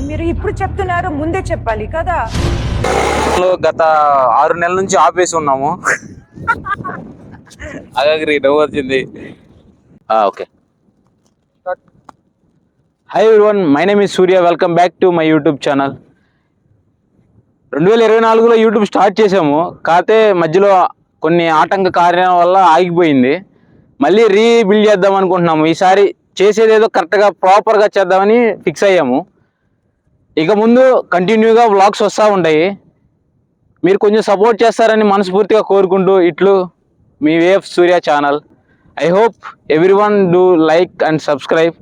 మీరు ఇప్పుడు చెప్తున్నారు, ముందే చెప్పాలి కదా. గత 6 నెలల నుంచి ఆపేసి ఉన్నాము. అలాగే నవ్వు వచ్చింది. Okay. Hi everyone, my name is Surya. Welcome back to my YouTube channel. 2024లో యూట్యూబ్ స్టార్ట్ చేసాము, కాకపోతే మధ్యలో కొన్ని ఆటంక కార్యాల వల్ల ఆగిపోయింది. మళ్ళీ రీబిల్డ్ చేద్దాం అనుకుంటున్నాము. ఈసారి చేసేది ఏదో కరెక్ట్గా ప్రాపర్గా చేద్దామని ఫిక్స్ అయ్యాము. ఇక ముందు కంటిన్యూగా వ్లాగ్స్ వస్తూ ఉంటాయి. మీరు కొంచెం సపోర్ట్ చేస్తారని మనస్ఫూర్తిగా కోరుకుంటూ ఇట్లు మీ wave Surya channel. I hope everyone do like and subscribe.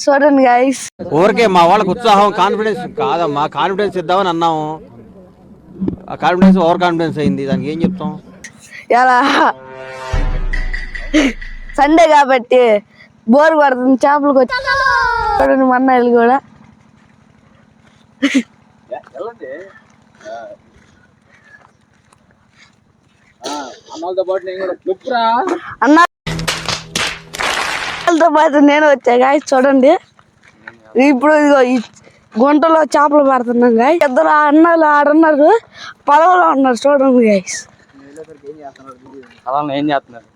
చూడండి గైస్, ఊరికే మా వాళ్ళకి ఉత్సాహం, కాన్ఫిడెన్స్ కాదమ్మా, కాన్ఫిడెన్స్ ఇద్దామని అన్నాము. ఆ కాన్ఫిడెన్స్ ఓవర్ కాన్ఫిడెన్స్ అయింది. దానికి ఏం చెప్తాం? ఎలా సండే కాబట్టి బోర్ పడుతుంది, చేపలకు వచ్చి చూడండి మన్నాయిలు కూడా. అన్నతో పాటు నేను వచ్చా గాయస్. చూడండి ఇప్పుడు ఇదిగో ఈ గుంటలో చేపలు పడుతున్నాం గాయస్. ఇద్దరు అన్నలు ఆడున్నారు, పొలంలో ఉన్నారు. చూడండి గాయస్. ఏం చేస్తున్నారు?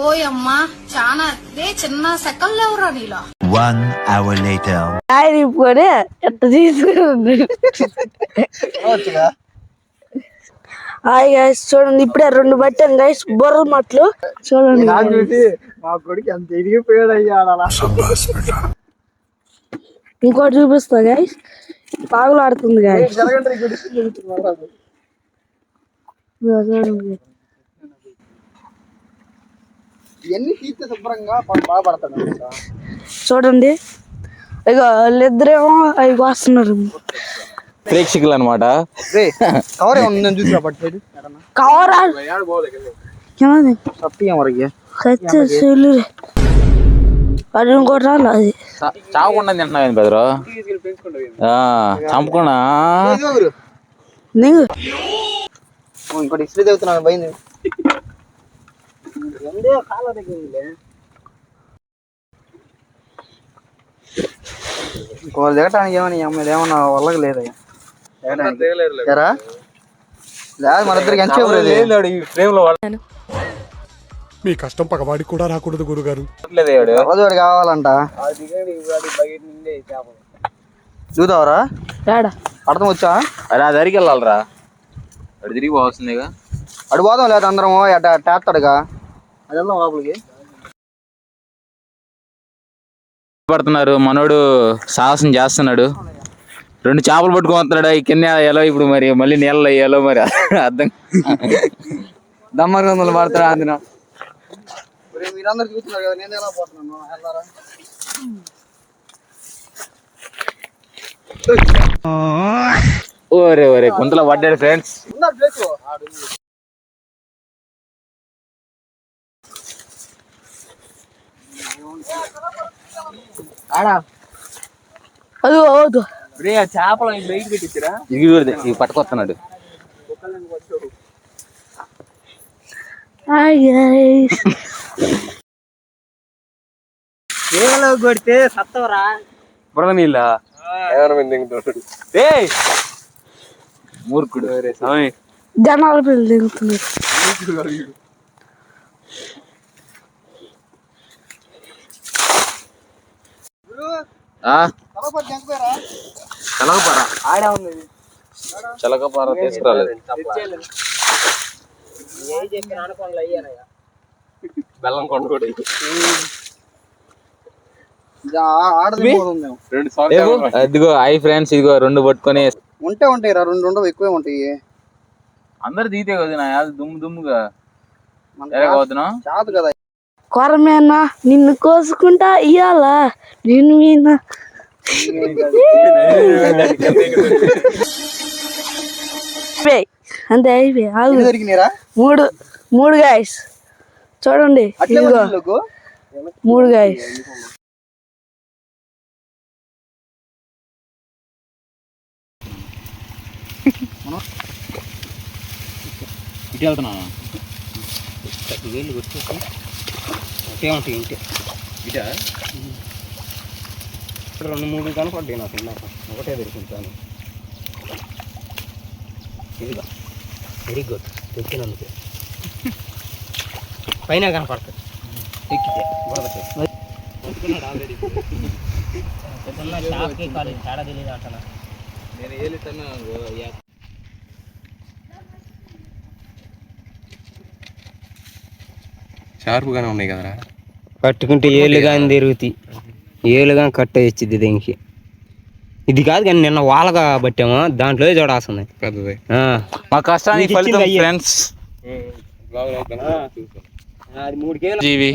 ఓయమ్మా చాలా చిన్న సెకండ్ లేవురా నీలో. 1 hour later. ఆయన ఇప్పుడు ఎట్ట తీసుకున్నాడు. హాయ్ గైస్, చూడండి ఇప్పుడే 2 పట్టాను గైస్, బొర్ర మట్లు. చూడండి ఇంకోటి చూపిస్తా గైస్. పాగులు ఆడుతుంది గైస్. చూడండి ఇక వాళ్ళిద్దరేమో అవి వస్తున్నారు, ప్రేక్షకులు అనమాట. కవర్ అది ఇంకోటి రాలి. అది చావకుండా తింటున్నావు ఏంది బెదరు? చంపకుండా ఇంకోటి ఇస్త్రీ తెగుతున్నాను పోయింది. ఇంకో దిగటానికి ఏమని అమ్మాయి ఏమన్నా వాళ్ళకి లేదయ్యా. లేదు మన ఇద్దరికి ఎంత మీ కష్టం పగవాడికి కూడా రాకూడదు గురుగారు. రోజువాడు కావాలంట. చూద్దావరా అర్థం వచ్చా? అరే అది అడిగి వెళ్ళాలరా, అడి తిరిగి పోవాల్సిందేగా. అడు పోదాం లేదు అందరం టేస్తాడుగా. అది వెళ్దాం లోపలికి. పడుతున్నారు, మనోడు సాహసం చేస్తున్నాడు. 2 చేపలు పట్టుకుపోతున్నాడు. ఈ కింద ఎలా ఇప్పుడు మరి మళ్ళీ నీళ్ళలో వేయాలో మరి అర్థం. దమ్మలు పడతాడు అందున. మీరందరూ చూస్తున్నారు కదా, నేను ఎలా పోతున్నాను. ఓరే ఓరే గుంతలో పడ్డాడు ఫ్రెండ్స్. చేపలు బయట పెట్టించరా, ఇది పట్టుకొస్తున్నాడు. కొడితే సత్తవరా బురద నీళ్ళ మూర్ఖుడు జనాల పిల్లలు దిగుతున్నారు. చలకపార తీసుకురాలేదు. బెల్లం కొండ కూడా ఇదిగో. హై ఫ్రెండ్స్, ఇదిగో 2 పట్టుకొని ఉంటాయి రా. 2 ఉండవు, ఎక్కువే ఉంటాయి. అందరు దిగితే కదా దుమ్ము దుమ్ముగా చాదు కదా. కొరమేనా నిన్ను కోసుకుంటా ఇయ్యాల నేను మీద అంతే అయిపోయి. 3 గాయస్ చూడండి, 3 గాయస్. ఇటు వెళ్తున్నా వేలు కొట్టేసి ఒకే ఉంటాయి ఇంటి ఇటా 2-3 కనపడ్డాయి నాకు ఇందాక ఒకటే దొరికింటాను ఇదిగా వెరీ గుడ్ ఎక్కినందుకు పైన కనపడుతుంది ఎక్కితే ఆల్రెడీ తేడా తెలియదు అంటున్నా నేను ఏలిటన్నా షార్ప్గానే ఉన్నాయి కదరా. పట్టుకుంటే ఏళ్ళు కానీ తిరుగుతాయి ఏళ్ళు కానీ కట్ అయ్యింది దీనికి ఇది కాదు కానీ నిన్న వాళ్ళగా పట్టాము దాంట్లో చూడాల్సింది పెద్దది మా కష్టానికి ఫలితం ఫ్రెండ్స్ జీవి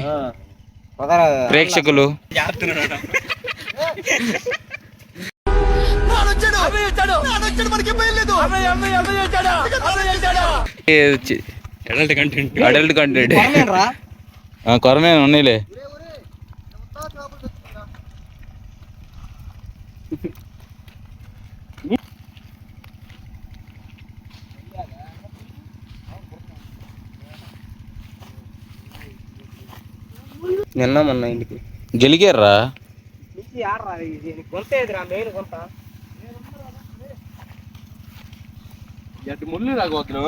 ప్రేక్షకులు అడల్ట్ కంటెంట్ కొరమేను ఉన్నాయిలే. నిన్న మొన్న ఇంటికి గెలిగారా ముళ్ళు రాగోతులు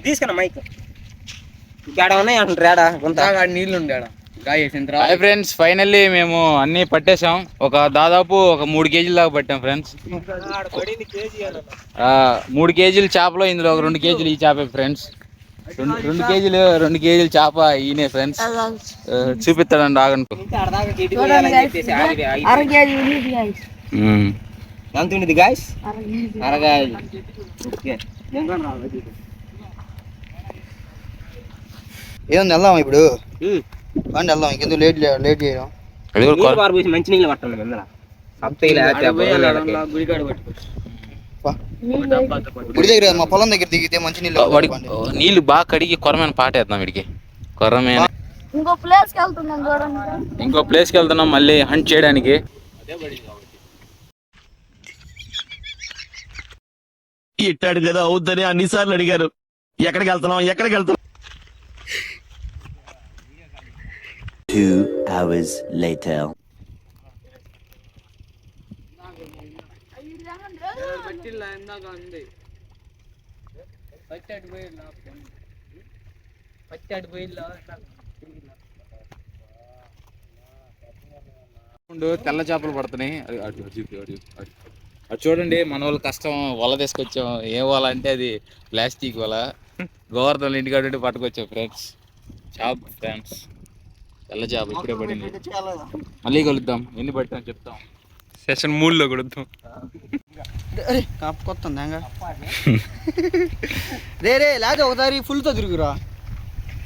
తీసుకున్నా మైక్ ఇక్కడ ఉన్నాయి అంటారా నీళ్ళు ఉండాడ హాయ్ ఫ్రెండ్స్, ఫైనల్లీ మేము అన్ని పట్టేసాం. దాదాపు 3 కేజీల దాకా పట్టాం ఫ్రెండ్స్. 3 కేజీల చేపలో ఇందులో 2 కేజీలు ఈ చేప ఫ్రెండ్స్. 2 కేజీలు చేప ఈయనే ఫ్రెండ్స్. చూపిస్తాడండి ఆగండి. ఎంత ఉండేది గాయస్? అరగాయ ఏముంది వెళ్దాం ఇప్పుడు బండి వెళ్దాం ఇంకెందుకు లేట్ చేయడం. మంచి నీళ్ళు పట్టండి గుడి దగ్గర మా పొలం దగ్గర దిగితే మంచి నీళ్ళు బాగా కడిగి కొరమైన పాటేద్దాం వీడికి. కొరమైన ఇంకో ప్లేస్కి వెళ్తున్నాం మళ్ళీ హంట్ చేయడానికి. ఇట్టాడు కదా అవుద్దని అన్నిసార్లు అడిగారు. ఎక్కడికి వెళ్తున్నాం 2 hours later. తెల్ల చేపలు పడుతున్నాయి. అది చూడండి, మన వాళ్ళు కష్టం వల తీసుకొచ్చాం. ఏం వల అంటే అది ప్లాస్టిక్ వల. గోవర్ధన్ ఇంటికాడ పట్టుకొచ్చాం ఫ్రెండ్స్. చేప ఫ్రెండ్స్, తెల్ల చేప ఇప్పుడే పడింది. మళ్ళీ కలుద్దాం, ఎన్ని పట్టాం చెప్తాం. సెషన్ 3లో కొడుద్దాం. రే లేదా ఒకసారి ఫుల్తో తిరుగురా,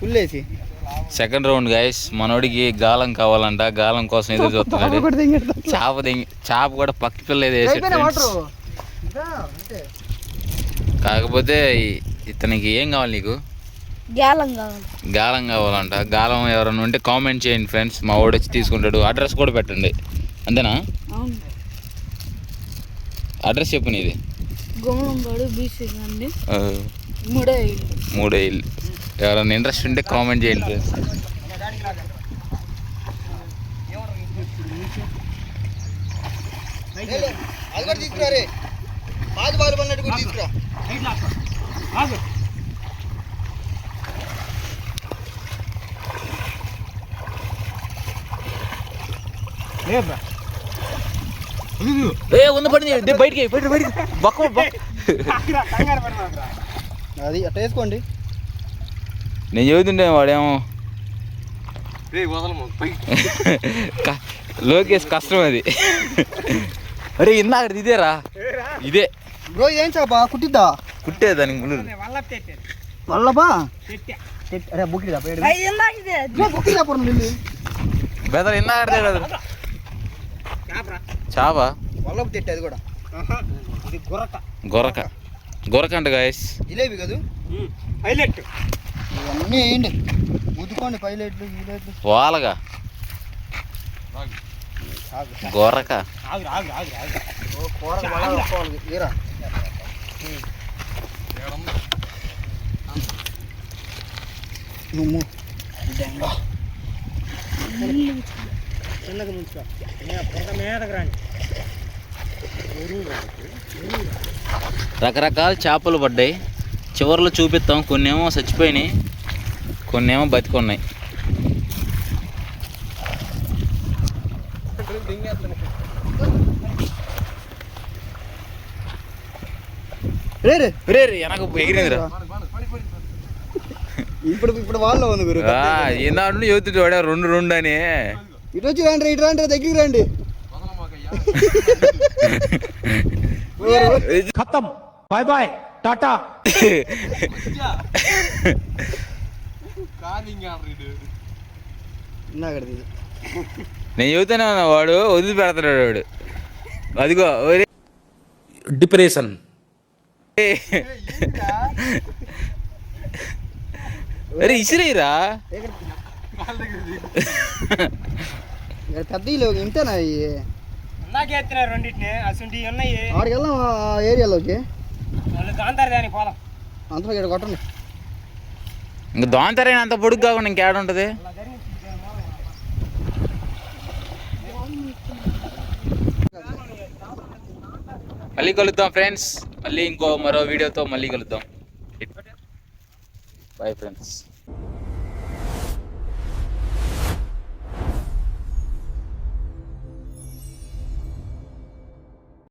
ఫుల్ వేసి. Second round guys. మనోడికి గాలం కావాలంట, గాలం కోసం ఎదురు చూస్తున్నాడు. చేప కూడా పక్క పిల్ల కాకపోతే ఇతనికి ఏం కావాలి? నీకు గాలం కావాలంట. గాలం ఎవరైనా ఉంటే కామెంట్ చేయండి ఫ్రెండ్స్, మా వాడు వచ్చి తీసుకుంటాడు. అడ్రస్ కూడా పెట్టండి. అంతేనా? అడ్రస్ చెప్పు నీది. 3 ఇల్లు. ఎవరైనా ఇంట్రెస్ట్ ఉంటే కామెంట్ చేయండి ఫ్రెండ్స్. అది కూడా తీసుకురా రే, పాత బాలు పడినట్టు కూడా తీసుకురా. బయటికి అది అట్లా వేసుకోండి. నేను చెబుతుంటే వాడేమో లోకేష్ కష్టం అది. అరే ఇందాక ఇదేరా, ఇదే బ్రో. ఏం చేప కుట్టిద్దా? కుట్టే దానికి ముందు వల్లబా బెదర్ ఇందాక చేప వల్లబు తెట్టి. అది కూడా గొరక అంట గాయస్. జిలేబీ కాదు, ఇవన్నీ వేయండి, ఉతుకోండి, పైలెట్లు ఈ లైట్లు. వాలగా గొర్రక కూర ఏరా నువ్వు డెంగా రకరకాల చేపలు పడ్డాయి. చివర్లో చూపిస్తాం. కొన్నేమో చచ్చిపోయినాయి, కొన్నేమో బతికున్నాయి. రే రే రే వెనక ఎగిరిందిరా. ఇప్పుడు వాళ్ళలో ఉంది గురు. ఈనాడు యువత చూడా 2 అని. ఇటు వచ్చి రండి, ఇటు రండి, దగ్గరికి రండి. ఖతం, బాయ్ బాయ్, టాటా. నేను చెబుతానే ఉన్నా, వాడు వదిలిపెడతాడు వాడు. అదిగో డిప్రెషన్. అరే ఇసిరేరా పెద్ద ఇంతేనా? రెండింటిని అసలు ఉన్నాయి. ఆడికి వెళ్దాం ఆ ఏరియాలోకి. అంతా ఇక్కడ కొట్టండి. ఇంకా దోంతరైనా అంత పొడుగు కాకుండా ఇంకేడ ఉంటుంది. మళ్ళీ కలుద్దాం ఫ్రెండ్స్. మళ్ళీ మరో వీడియోతో మళ్ళీ కలుద్దాం. Bye friends.